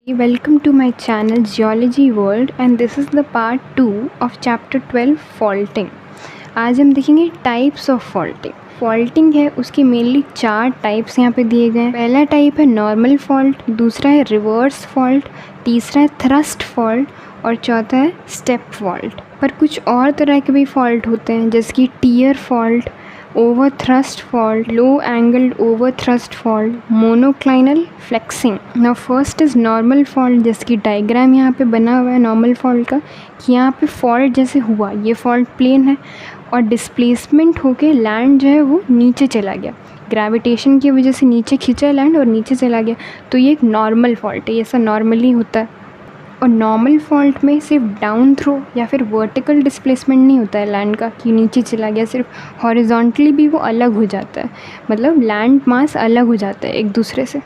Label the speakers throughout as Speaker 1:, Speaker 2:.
Speaker 1: Welcome to my channel Geology World and this is the part 2 of chapter 12 faulting. आज हम देखेंगे types of faulting. Faulting है उसके mainly 4 types यहाँ पे दिए गए हैं. पहला टाइप है नॉर्मल फॉल्ट, दूसरा है रिवर्स फॉल्ट, तीसरा है थ्रस्ट फॉल्ट और चौथा है स्टेप फॉल्ट. पर कुछ और तरह के भी फॉल्ट होते हैं जैसे कि tear fault, over thrust fault, low angled over thrust fault, monoclinal flexing. Now first is normal fault. जैसे कि डायग्राम यहाँ पे बना हुआ है नॉर्मल फॉल्ट का कि यहाँ पे फॉल्ट जैसे हुआ, ये फॉल्ट प्लेन है और डिस्प्लेसमेंट होके लैंड जो है वो नीचे चला गया, ग्रेविटेशन की वजह से नीचे खींचा लैंड और नीचे चला गया, तो ये एक नॉर्मल फॉल्ट है. ये ऐसा नॉर्मली होता है. और नॉर्मल फॉल्ट में सिर्फ डाउन थ्रो या फिर वर्टिकल डिस्प्लेसमेंट नहीं होता है लैंड का कि नीचे चला गया, सिर्फ हॉरिजॉन्टली भी वो अलग हो जाता है, मतलब लैंड मास अलग हो जाता है एक दूसरे से.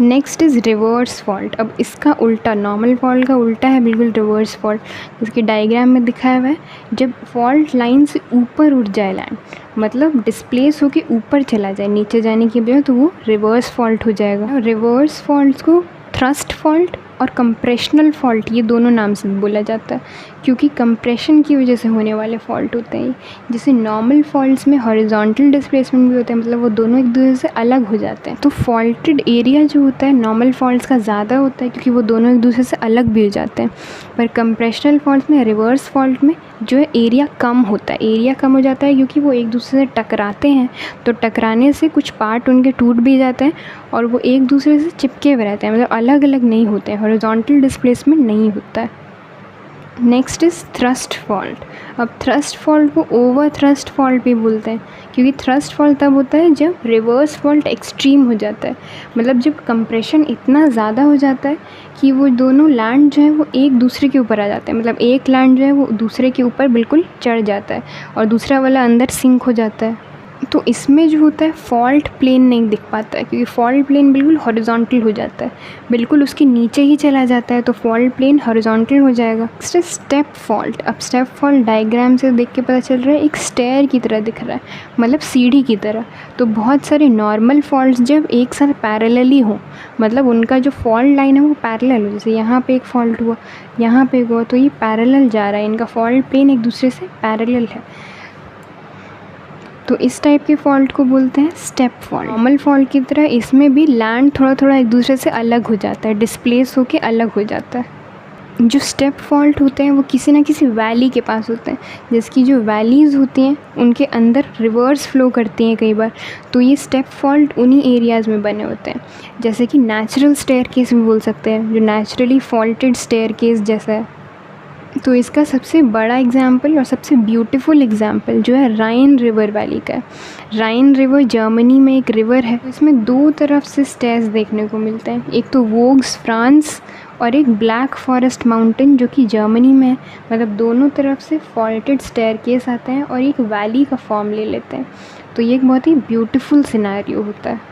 Speaker 1: Next is reverse fault. अब इसका उल्टा, नॉर्मल फॉल्ट का उल्टा है बिल्कुल रिवर्स फॉल्ट. जिसके डायग्राम में दिखाया हुआ है जब फॉल्ट लाइन से ऊपर उठ जाए लैंड, मतलब डिस्प्लेस होके ऊपर चला जाए नीचे जाने की बजाय, तो वो रिवर्स फॉल्ट हो जाएगा. रिवर्स फॉल्ट को थ्रस्ट फॉल्ट और कंप्रेशनल फॉल्ट ये दोनों नाम से बोला जाता है क्योंकि कंप्रेशन की वजह से होने वाले फॉल्ट होते हैं. जैसे नॉर्मल फॉल्ट्स में हॉरिजॉन्टल डिस्प्लेसमेंट भी होता है, मतलब वो दोनों एक दूसरे से अलग हो जाते हैं. तो फॉल्टेड एरिया जो होता है नॉर्मल फॉल्ट्स का ज़्यादा होता है क्योंकि वो दोनों एक दूसरे से अलग भी हो जाते हैं. पर कंप्रेशनल फॉल्ट में, रिवर्स फॉल्ट में जो है एरिया कम होता है. एरिया कम हो जाता है क्योंकि वो एक दूसरे से टकराते हैं, तो टकराने से कुछ पार्ट उनके टूट भी जाते हैं और वो एक दूसरे से चिपके हुए रहते हैं, मतलब अलग अलग नहीं होते हैं, हॉरिजॉन्टल डिस्प्लेसमेंट नहीं होता है. Next is thrust fault. अब थ्रस्ट फॉल्ट को ओवर थ्रस्ट फॉल्ट भी बोलते हैं क्योंकि थ्रस्ट फॉल्ट तब होता है जब रिवर्स फॉल्ट एक्सट्रीम हो जाता है, मतलब जब कंप्रेशन इतना ज़्यादा हो जाता है कि वो दोनों लैंड जो है वो एक दूसरे के ऊपर आ जाते हैं, मतलब एक लैंड जो है वो दूसरे के ऊपर बिल्कुल चढ़ जाता है और दूसरा वाला अंदर सिंक हो जाता है. तो इसमें जो होता है फॉल्ट प्लेन नहीं दिख पाता है क्योंकि फॉल्ट प्लेन बिल्कुल हॉरिजॉन्टल हो जाता है, बिल्कुल उसके नीचे ही चला जाता है, तो फॉल्ट प्लेन हॉरिजॉन्टल हो जाएगा. Next step fault. अब स्टेप फॉल्ट डायग्राम से देख के पता चल रहा है एक स्टेयर की तरह दिख रहा है, मतलब सीढ़ी की तरह. तो बहुत सारे नॉर्मल फॉल्ट्स जब एक साथ पैरेलली हो, मतलब उनका जो फॉल्ट लाइन है वो पैरेलल हो, जैसे यहाँ पे एक फॉल्ट हुआ, यहाँ पे हुआ, तो ये पैरेलल जा रहा है, इनका फॉल्ट प्लेन एक दूसरे से पैरेलल है, तो इस टाइप के फॉल्ट को बोलते हैं स्टेप फॉल्ट. नॉर्मल फॉल्ट की तरह इसमें भी लैंड थोड़ा थोड़ा एक दूसरे से अलग हो जाता है, डिस्प्लेस होके अलग हो जाता है. जो स्टेप फॉल्ट होते हैं वो किसी ना किसी वैली के पास होते हैं, जिसकी जो वैलीज़ होती हैं उनके अंदर रिवर्स फ्लो करती हैं कई बार, तो ये स्टेप फॉल्ट उन्हीं एरियाज़ में बने होते हैं. जैसे कि नेचुरल स्टेयर केस भी बोल सकते हैं, जो नेचुरली फॉल्टेड स्टेयर केस जैसा है. तो इसका सबसे बड़ा एग्जाम्पल और सबसे ब्यूटीफुल एग्जाम्पल जो है राइन रिवर वैली का है. राइन रिवर जर्मनी में एक रिवर है. इसमें 2 तरफ से स्टेयर्स देखने को मिलते हैं, एक तो वोग्स फ्रांस और एक ब्लैक फॉरेस्ट माउंटेन जो कि जर्मनी में है. मतलब दोनों तरफ से फॉल्टेड स्टेयर केस आते हैं और एक वैली का फॉर्म ले लेते हैं, तो ये एक बहुत ही ब्यूटीफुल सिनेरियो होता है.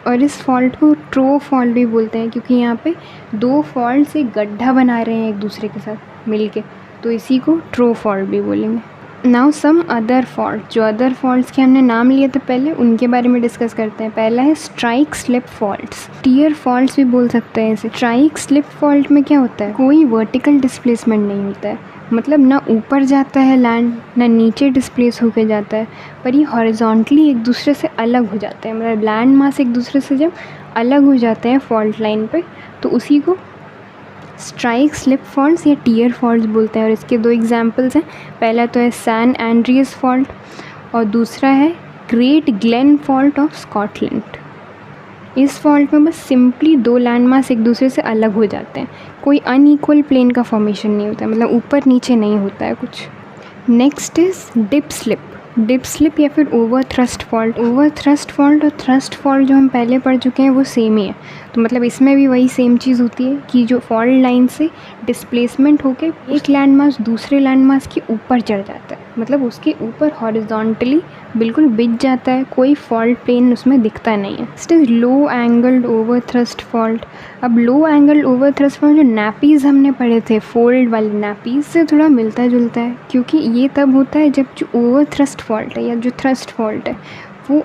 Speaker 1: और इस फॉल्ट को ट्रो फॉल्ट भी बोलते हैं क्योंकि यहाँ पे 2 फॉल्ट से गड्ढा बना रहे हैं एक दूसरे के साथ मिलके, तो इसी को ट्रो फॉल्ट भी बोलेंगे. Now some other fault. जो अदर फॉल्ट्स के हमने नाम लिए थे पहले, उनके बारे में डिस्कस करते हैं. पहला है strike slip faults. Tear faults भी बोल सकते हैं इसे. स्ट्राइक स्लिप फॉल्ट में क्या होता है, कोई वर्टिकल डिस्प्लेसमेंट नहीं होता है, मतलब ना ऊपर जाता है लैंड ना नीचे डिस्प्लेस होकर जाता है, पर ये हॉरिजॉन्टली एक दूसरे से अलग हो जाते हैं, मतलब लैंड मास एक दूसरे से जब अलग हो जाते हैं फॉल्ट लाइन पे, तो उसी को स्ट्राइक स्लिप फॉल्ट्स या टीयर फॉल्ट्स बोलते हैं. और इसके 2 एग्जांपल्स हैं. पहला तो है सैन एंड्रियस फॉल्ट और दूसरा है great Glenn fault of Scotland. इस फॉल्ट में बस सिंपली 2 लैंड मास एक दूसरे से अलग हो जाते हैं, कोई अनइक्वल प्लेन का फॉर्मेशन नहीं होता है, मतलब ऊपर नीचे नहीं होता है कुछ. Next is dip slip. Dip slip या फिर over thrust fault. Over thrust fault और थ्रस्ट फॉल्ट जो हम पहले पढ़ चुके हैं वो सेम ही है, तो मतलब इसमें भी वही सेम चीज़ होती है कि जो फॉल्ट लाइन से डिस्प्लेसमेंट होके एक लैंड मास दूसरे लैंड मास के ऊपर चढ़ जाता है, मतलब उसके ऊपर हॉरिजॉन्टली बिल्कुल बिछ जाता है, कोई फॉल्ट प्लेन उसमें दिखता नहीं है. Next is low angled over thrust fault. अब लो एंगल्ड ओवर थ्रस्ट फॉल्ट जो नैपीज़ हमने पढ़े थे, फोल्ड वाले नैपीज़ से थोड़ा मिलता जुलता है क्योंकि ये तब होता है जब जो ओवर थ्रस्ट फॉल्ट है या जो थ्रस्ट फॉल्ट है वो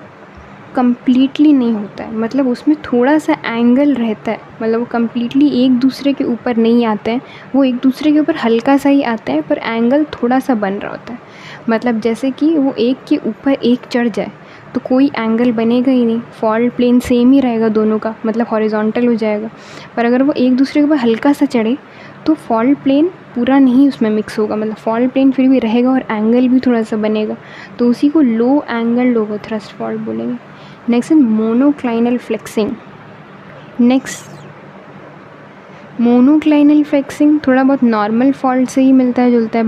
Speaker 1: कम्प्लीटली नहीं होता है, मतलब उसमें थोड़ा सा एंगल रहता है, मतलब वो कम्प्लीटली एक दूसरे के ऊपर नहीं आते हैं, वो एक दूसरे के ऊपर हल्का सा ही आता है पर एंगल थोड़ा सा बन रहा होता है। मतलब जैसे कि वो एक के ऊपर एक चढ़ जाए तो कोई एंगल बनेगा ही नहीं, फॉल्ट प्लेन सेम ही रहेगा दोनों का, मतलब हॉरिजॉन्टल हो जाएगा। पर अगर वो एक दूसरे के ऊपर हल्का सा चढ़े तो फॉल्ट प्लेन पूरा नहीं उसमें मिक्स होगा, मतलब फॉल्ट प्लेन फिर भी रहेगा और एंगल भी थोड़ा सा बनेगा, तो उसी को लो एंगल लोबो थ्रस्ट फॉल्ट बोलेंगे। नेक्स्ट है मोनोक्लाइनल फ्लेक्सिंग। मोनोक्लाइनल फ्लेक्सिंग थोड़ा बहुत नॉर्मल फॉल्ट से ही मिलता जुलता है,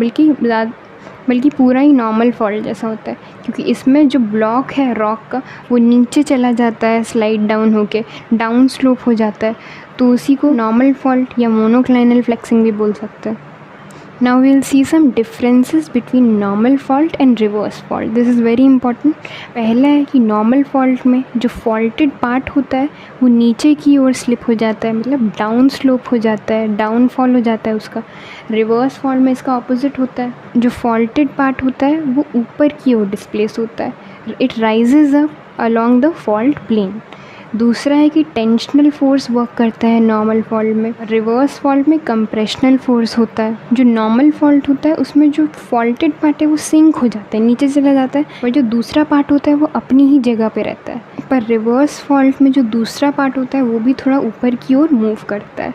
Speaker 1: बल्कि पूरा ही नॉर्मल फॉल्ट जैसा होता है, क्योंकि इसमें जो ब्लॉक है रॉक का वो नीचे चला जाता है, स्लाइड डाउन होके डाउन स्लोप हो जाता है, तो उसी को नॉर्मल फॉल्ट या मोनोक्लाइनल फ्लेक्सिंग भी बोल सकते हैं। Now we'll see some differences between normal fault and reverse fault. This is very important. पहला है कि normal fault में जो faulted part होता है वो नीचे की ओर slip हो जाता है, मतलब down slope हो जाता है, downfall हो जाता है उसका। reverse fault में इसका opposite होता है, जो faulted part होता है वो ऊपर की ओर displace होता है, it rises up along the fault plane। दूसरा है कि टेंशनल फोर्स वर्क करता है नॉर्मल फॉल्ट में, रिवर्स फॉल्ट में कंप्रेशनल फोर्स होता है। जो नॉर्मल फॉल्ट होता है उसमें जो फॉल्टेड पार्ट है वो सिंक हो जाता है, नीचे चला जाता है, और जो दूसरा पार्ट होता है वो अपनी ही जगह पे रहता है। पर रिवर्स फॉल्ट में जो दूसरा पार्ट होता है वो भी थोड़ा ऊपर की ओर मूव करता है।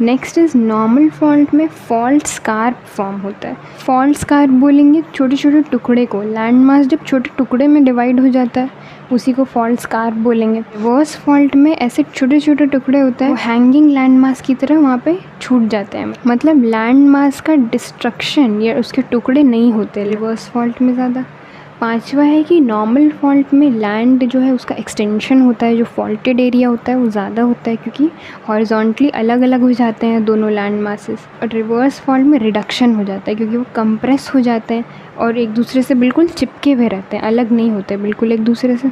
Speaker 1: नेक्स्ट इज़ नॉर्मल फॉल्ट में फॉल्ट स्कार फॉर्म होता है। फॉल्ट स्कार बोलेंगे छोटे छोटे टुकड़े को, लैंड मास जब छोटे टुकड़े में डिवाइड हो जाता है उसी को फॉल्ट स्कार बोलेंगे। रिवर्स फॉल्ट में ऐसे छोटे छोटे टुकड़े होते हैं, वो हैंगिंग लैंड मास की तरह वहाँ पे छूट जाते हैं, मतलब लैंड मास का डिस्ट्रक्शन या उसके टुकड़े नहीं होते रिवर्स फॉल्ट में ज़्यादा। पांचवा है कि नॉर्मल फॉल्ट में लैंड जो है उसका एक्सटेंशन होता है, जो फॉल्टेड एरिया होता है वो ज़्यादा होता है क्योंकि हॉरिजॉन्टली अलग अलग हो जाते हैं दोनों लैंड मासेस। और रिवर्स फॉल्ट में रिडक्शन हो जाता है क्योंकि वो कंप्रेस हो जाते हैं और एक दूसरे से बिल्कुल चिपके हुए रहते हैं, अलग नहीं होते बिल्कुल एक दूसरे से।